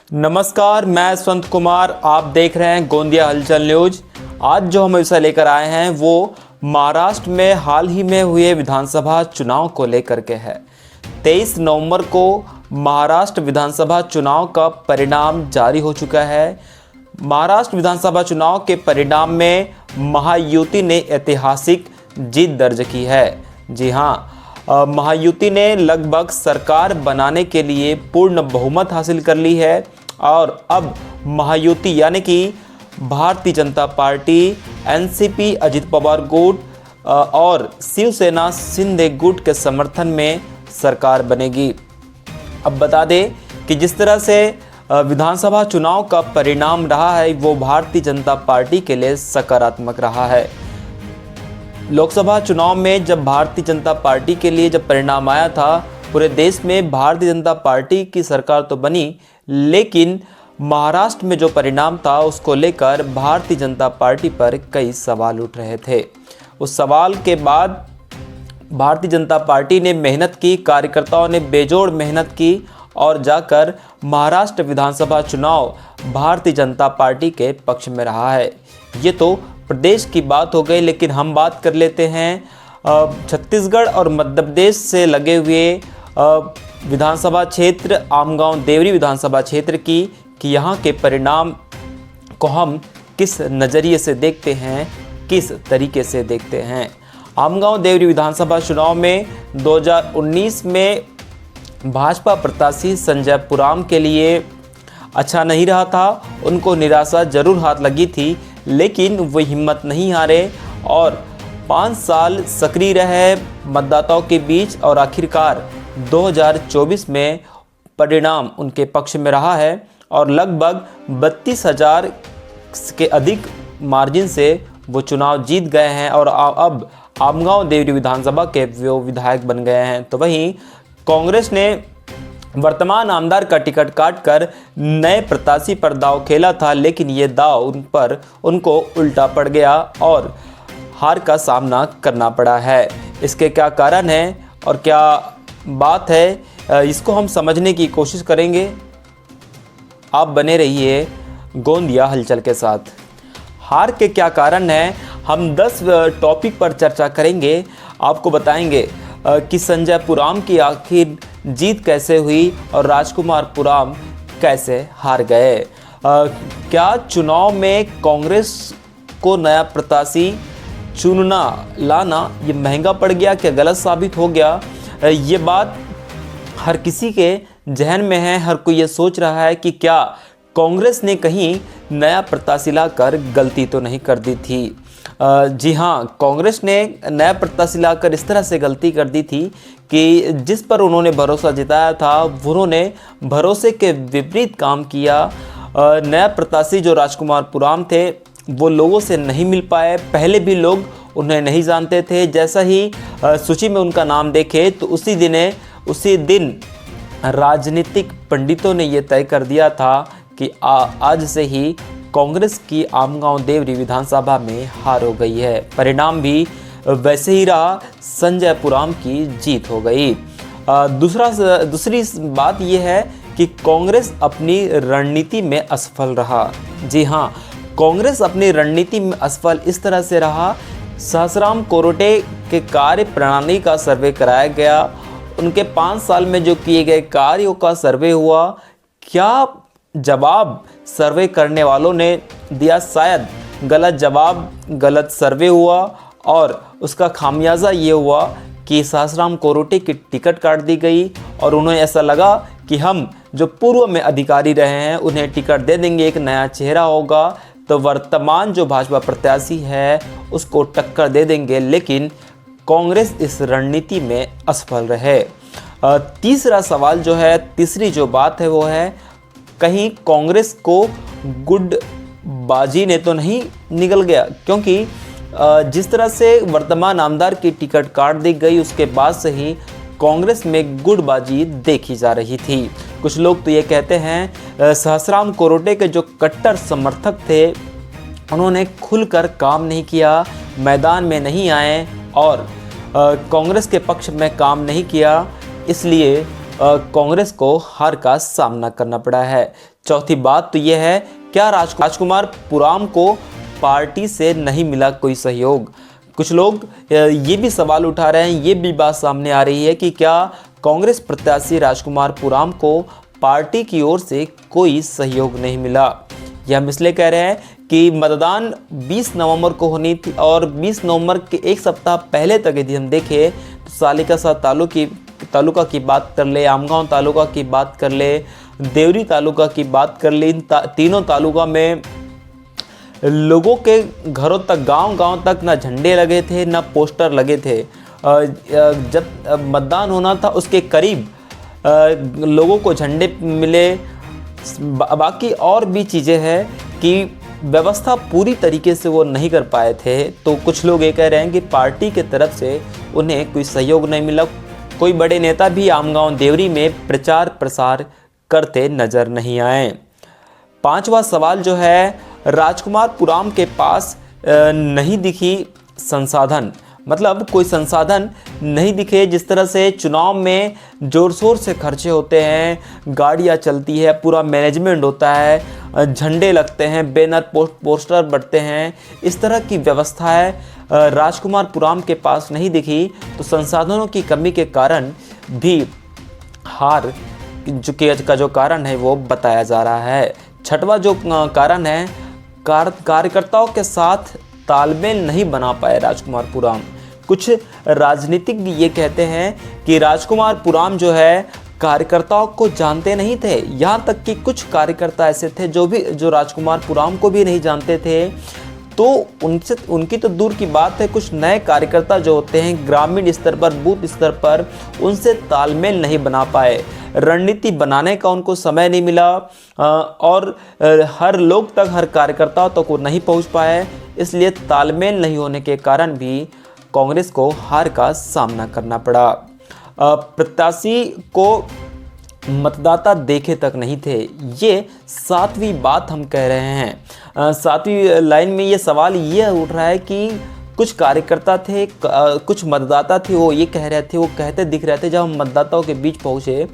नमस्कार, मैं संत कुमार। आप देख रहे हैं गोंदिया हलचल न्यूज। आज जो हम विषय लेकर आए हैं वो महाराष्ट्र में हाल ही में हुए विधानसभा चुनाव को लेकर के है। 23 नवंबर को महाराष्ट्र विधानसभा चुनाव का परिणाम जारी हो चुका है। महाराष्ट्र विधानसभा चुनाव के परिणाम में महायुति ने ऐतिहासिक जीत दर्ज की है। जी हाँ, महायुति ने लगभग सरकार बनाने के लिए पूर्ण बहुमत हासिल कर ली है और अब महायुति यानी कि भारतीय जनता पार्टी, एनसीपी अजित पवार गुट और शिवसेना शिंदे गुट के समर्थन में सरकार बनेगी। अब बता दें कि जिस तरह से विधानसभा चुनाव का परिणाम रहा है वो भारतीय जनता पार्टी के लिए सकारात्मक रहा है। लोकसभा चुनाव में जब भारतीय जनता पार्टी के लिए जब परिणाम आया था, पूरे देश में भारतीय जनता पार्टी की सरकार तो बनी, लेकिन महाराष्ट्र में जो परिणाम था उसको लेकर भारतीय जनता पार्टी पर कई सवाल उठ रहे थे। उस सवाल के बाद भारतीय जनता पार्टी ने मेहनत की, कार्यकर्ताओं ने बेजोड़ मेहनत की और जाकर महाराष्ट्र विधानसभा चुनाव भारतीय जनता पार्टी के पक्ष में रहा है। ये तो प्रदेश की बात हो गई, लेकिन हम बात कर लेते हैं छत्तीसगढ़ और मध्य प्रदेश से लगे हुए विधानसभा क्षेत्र आमगांव देवरी विधानसभा क्षेत्र की, कि यहाँ के परिणाम को हम किस नज़रिए से देखते हैं, किस तरीके से देखते हैं। आमगांव देवरी विधानसभा चुनाव में 2019 में भाजपा प्रत्याशी संजय पुराम के लिए अच्छा नहीं रहा था। उनको निराशा जरूर हाथ लगी थी, लेकिन वो हिम्मत नहीं हारे और 5 साल सक्रिय रहे मतदाताओं के बीच और आखिरकार 2024 में परिणाम उनके पक्ष में रहा है और लगभग 32,000 के अधिक मार्जिन से वो चुनाव जीत गए हैं और अब आमगांव देवरी विधानसभा के वो विधायक बन गए हैं। तो वहीं कांग्रेस ने वर्तमान आमदार का टिकट काटकर नए प्रत्याशी पर दाव खेला था, लेकिन ये दाव उनको उल्टा पड़ गया और हार का सामना करना पड़ा है। इसके क्या कारण है और क्या बात है, इसको हम समझने की कोशिश करेंगे। आप बने रहिए गोंदिया हलचल के साथ। हार के क्या कारण हैं, हम 10 टॉपिक पर चर्चा करेंगे। आपको बताएंगे कि संजय पुराम की आखिर जीत कैसे हुई और राजकुमार पुराम कैसे हार गए। क्या चुनाव में कांग्रेस को नया प्रत्याशी चुनना लाना ये महंगा पड़ गया, क्या गलत साबित हो गया? ये बात हर किसी के जहन में है। हर कोई ये सोच रहा है कि क्या कांग्रेस ने कहीं नया प्रत्याशी लाकर गलती तो नहीं कर दी थी। जी हाँ, कांग्रेस ने नया प्रत्याशी लाकर इस तरह से गलती कर दी थी कि जिस पर उन्होंने भरोसा जताया था उन्होंने भरोसे के विपरीत काम किया। नया प्रत्याशी जो राजकुमार पुराम थे वो लोगों से नहीं मिल पाए। पहले भी लोग उन्हें नहीं जानते थे। जैसा ही सूची में उनका नाम देखे तो उसी दिन राजनीतिक पंडितों ने ये तय कर दिया था कि आज से ही कांग्रेस की आमगांव देवरी विधानसभा में हार हो गई है। परिणाम भी वैसे ही रहा, संजय पुराम की जीत हो गई। दूसरी बात यह है कि कांग्रेस अपनी रणनीति में असफल रहा। जी हाँ, कांग्रेस अपनी रणनीति में असफल इस तरह से रहा। सहस्राम कोरोटे के कार्य प्रणाली का सर्वे कराया गया। उनके 5 साल में जो किए गए कार्यों का सर्वे हुआ। क्या जवाब सर्वे करने वालों ने दिया? शायद गलत जवाब, गलत सर्वे हुआ और उसका खामियाजा ये हुआ कि सहस्राम कोरोटे की टिकट काट दी गई और उन्हें ऐसा लगा कि हम जो पूर्व में अधिकारी रहे हैं उन्हें टिकट दे देंगे, एक नया चेहरा होगा तो वर्तमान जो भाजपा प्रत्याशी है उसको टक्कर दे देंगे, लेकिन कांग्रेस इस रणनीति में असफल रहे। तीसरा सवाल जो है, तीसरी जो बात है वो है, कहीं कांग्रेस को गुटबाजी ने तो नहीं निगल गया, क्योंकि जिस तरह से वर्तमान आमदार की टिकट काट दी गई उसके बाद से ही कांग्रेस में गुटबाजी देखी जा रही थी। कुछ लोग तो ये कहते हैं सहस्राम कोरोटे के जो कट्टर समर्थक थे उन्होंने खुलकर काम नहीं किया, मैदान में नहीं आए और कांग्रेस के पक्ष में काम नहीं किया, इसलिए कांग्रेस को हार का सामना करना पड़ा है। चौथी बात तो यह है, क्या राजकुमार पुराम को पार्टी से नहीं मिला कोई सहयोग। कुछ लोग ये भी सवाल उठा रहे हैं, ये भी बात सामने आ रही है कि क्या कांग्रेस प्रत्याशी राजकुमार पुराम को पार्टी की ओर से कोई सहयोग नहीं मिला। यह हम इसलिए कह रहे हैं कि मतदान 20 नवंबर को होनी थी और 20 नवंबर के एक सप्ताह पहले तक यदि हम देखें तो सालिकासा तालुका की बात कर ले, आमगांव तालुका की बात कर ले, देवरी तालुका की बात कर ले, इन तीनों तालुका में लोगों के घरों तक, गांव-गांव तक ना झंडे लगे थे, ना पोस्टर लगे थे। जब मतदान होना था उसके करीब लोगों को झंडे मिले। बाकी और भी चीज़ें हैं कि व्यवस्था पूरी तरीके से वो नहीं कर पाए थे। तो कुछ लोग ये कह रहे हैं कि पार्टी के तरफ से उन्हें कोई सहयोग नहीं मिला। कोई बड़े नेता भी आमगांव देवरी में प्रचार प्रसार करते नजर नहीं आए। पांचवा सवाल जो है, राजकुमार पुराम के पास नहीं दिखी संसाधन, मतलब कोई संसाधन नहीं दिखे। जिस तरह से चुनाव में जोर शोर से खर्चे होते हैं, गाड़ियाँ चलती है, पूरा मैनेजमेंट होता है, झंडे लगते हैं, बैनर पोस्टर बढ़ते हैं, इस तरह की व्यवस्था है राजकुमार पुराम के पास नहीं दिखी। तो संसाधनों की कमी के कारण भी हार का जो कारण है वो बताया जा रहा है। छठवां जो कारण है, कार्यकर्ताओं के साथ तालमेल नहीं बना पाए राजकुमार पुराम। कुछ राजनीतिज्ञ ये कहते हैं कि राजकुमार पुराम जो है कार्यकर्ताओं को जानते नहीं थे। यहाँ तक कि कुछ कार्यकर्ता ऐसे थे जो राजकुमार पुराम को भी नहीं जानते थे। तो उनकी तो दूर की बात है, कुछ नए कार्यकर्ता जो होते हैं ग्रामीण स्तर पर, बूथ स्तर पर, उनसे तालमेल नहीं बना पाए। रणनीति बनाने का उनको समय नहीं मिला और हर लोग तक, हर कार्यकर्ता तक वो नहीं पहुंच पाए। इसलिए तालमेल नहीं होने के कारण भी कांग्रेस को हार का सामना करना पड़ा। प्रत्याशी को मतदाता देखे तक नहीं थे, ये सातवीं बात हम कह रहे हैं। सातवीं लाइन में ये सवाल ये उठ रहा है कि कुछ कार्यकर्ता थे, कुछ मतदाता थे, वो ये कह रहे थे, वो कहते दिख रहे थे, जब हम मतदाताओं के बीच पहुँचे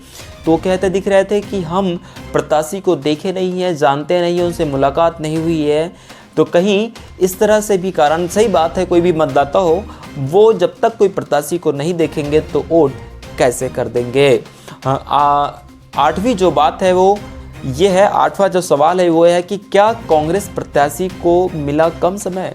तो कहते दिख रहे थे कि हम प्रत्याशी को देखे नहीं हैं, जानते नहीं हैं, उनसे मुलाकात नहीं हुई है। तो कहीं इस तरह से भी कारण, सही बात है, कोई भी मतदाता हो वो जब तक कोई प्रत्याशी को नहीं देखेंगे तो वोट कैसे कर देंगे। आठवीं जो बात है वो ये है, आठवां जो सवाल है वो है कि क्या कांग्रेस प्रत्याशी को मिला कम समय।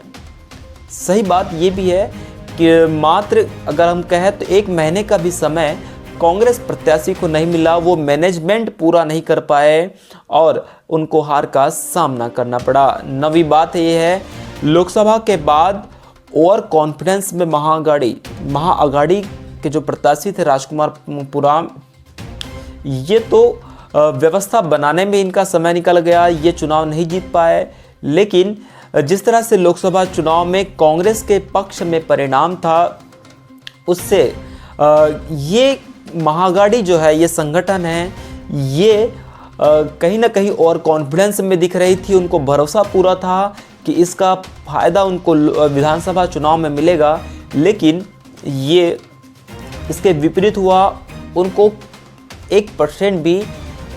सही बात ये भी है कि मात्र अगर हम कहें तो 1 महीने का भी समय कांग्रेस प्रत्याशी को नहीं मिला, वो मैनेजमेंट पूरा नहीं कर पाए और उनको हार का सामना करना पड़ा। नवी बात ये है, लोकसभा के बाद ओवर कॉन्फिडेंस में महाअगाड़ी के जो प्रत्याशी थे राजकुमार पुराम, ये तो व्यवस्था बनाने में इनका समय निकल गया, ये चुनाव नहीं जीत पाए। लेकिन जिस तरह से लोकसभा चुनाव में कांग्रेस के पक्ष में परिणाम था, उससे ये महाअगाड़ी जो है, ये संगठन है, ये कहीं ना कहीं और कॉन्फिडेंस में दिख रही थी। उनको भरोसा पूरा था कि इसका फ़ायदा उनको विधानसभा चुनाव में मिलेगा। लेकिन ये इसके विपरीत हुआ, उनको 1% भी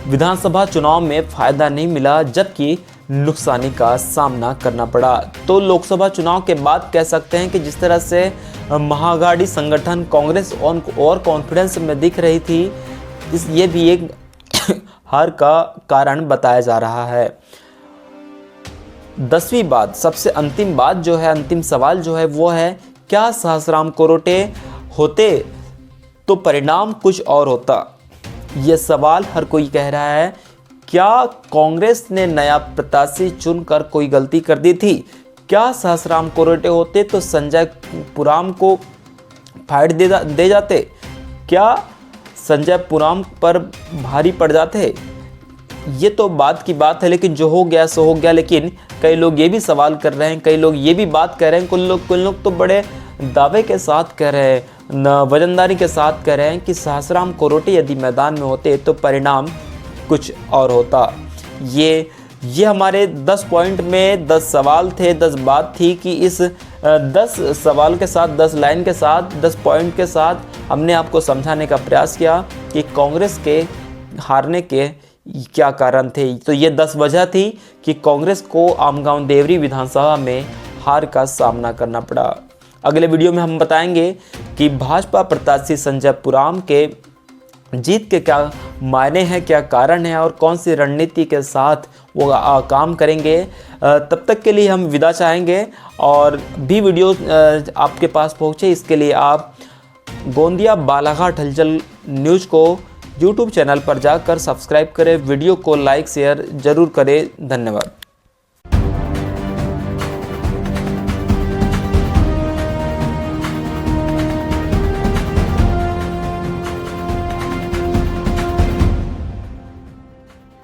विधानसभा चुनाव में फ़ायदा नहीं मिला, जबकि नुकसानी का सामना करना पड़ा। तो लोकसभा चुनाव के बाद कह सकते हैं कि जिस तरह से महाअगाड़ी संगठन कांग्रेस और कॉन्फिडेंस में दिख रही थी, ये भी एक हार का कारण बताया जा रहा है। 10वीं बात, सबसे अंतिम बात जो है, अंतिम सवाल जो है वो है, क्या सहस्राम कोरोटे होते तो परिणाम कुछ और होता। ये सवाल हर कोई कह रहा है। क्या कांग्रेस ने नया प्रत्याशी चुनकर कोई गलती कर दी थी? क्या सहस्राम कोरोटे होते तो संजय पुराम को फाइट दे जाते? क्या संजय पुराम पर भारी पड़ जाते? ये तो बात की बात है, लेकिन जो हो गया सो हो गया। लेकिन कई लोग ये भी सवाल कर रहे हैं, कई लोग ये भी बात कर रहे हैं, कुछ लोग तो बड़े दावे के साथ कह रहे हैं, वजनदारी के साथ कह रहे हैं कि सहस्राम कोरोटे यदि मैदान में होते तो परिणाम कुछ और होता। ये हमारे 10 पॉइंट में 10 सवाल थे, 10 बात थी कि इस 10 सवाल के साथ, 10 लाइन के साथ, 10 पॉइंट के साथ हमने आपको समझाने का प्रयास किया कि कांग्रेस के हारने के क्या कारण थे। तो ये 10 वजह थी कि कांग्रेस को आमगांव देवरी विधानसभा में हार का सामना करना पड़ा। अगले वीडियो में हम बताएंगे कि भाजपा प्रत्याशी संजय पुराम के जीत के क्या मायने हैं, क्या कारण है और कौन सी रणनीति के साथ वो काम करेंगे। तब तक के लिए हम विदा चाहेंगे और भी वीडियो आपके पास पहुँचे इसके लिए आप गोंदिया बालाघाट हलचल न्यूज़ को YouTube चैनल पर जाकर सब्सक्राइब करें, वीडियो को लाइक शेयर ज़रूर करें। धन्यवाद।